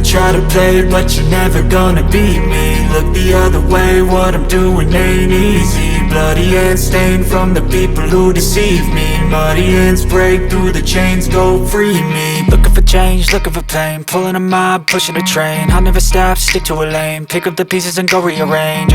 try to play, but you're never gonna beat me. Look the other way, what I'm doing ain't easy. Bloody hands stained from the people who deceive me. Muddy hands break through the chains, go free me. Looking for change, looking for pain, pulling a mob, pushing a train. I'll never stop, stick to a lane, pick up the pieces and go rearrange.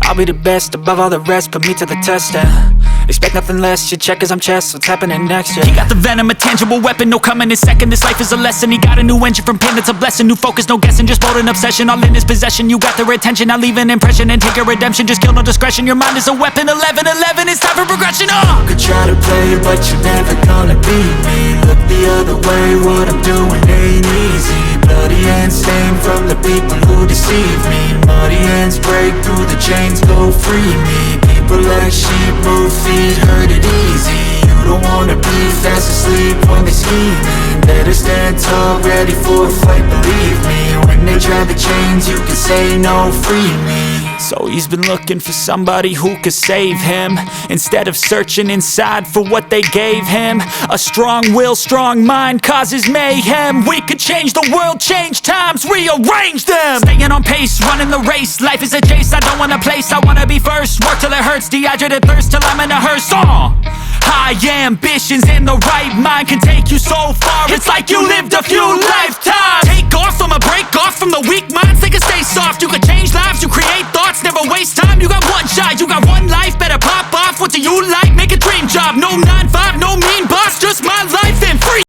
I'll be the best above all the rest, put me to the test and expect nothing less, your check is I'm chess, what's happening next, yeah. He got the venom, a tangible weapon, no coming in second. This life is a lesson, he got a new engine from pain, it's a blessing. New focus, no guessing, just bold and obsession. All in his possession, you got their attention. I'll leave an impression and take your redemption. Just kill, no discretion, your mind is a weapon. 11-11, it's time for progression, You could try to play, but you're never gonna beat me. Look the other way, what I'm doing ain't easy. Bloody hands stained from the people who deceive me. Muddy hands break through the chains, go free me. People like sheep move feet, hurt it easy. You don't wanna be fast asleep when they scheming. Better stand tall, ready for a fight, believe me. When they try the chains, you can say no, free me. So he's been looking for somebody who could save him, instead of searching inside for what they gave him. A strong will, strong mind causes mayhem. We could change the world, change times, rearrange them. Staying on pace, running the race. Life is a chase, I don't want a place, I wanna be first. Work till it hurts, dehydrated thirst till I'm in a hearse. High ambitions in the right mind can take you so far. It's like you lived a few lifetimes.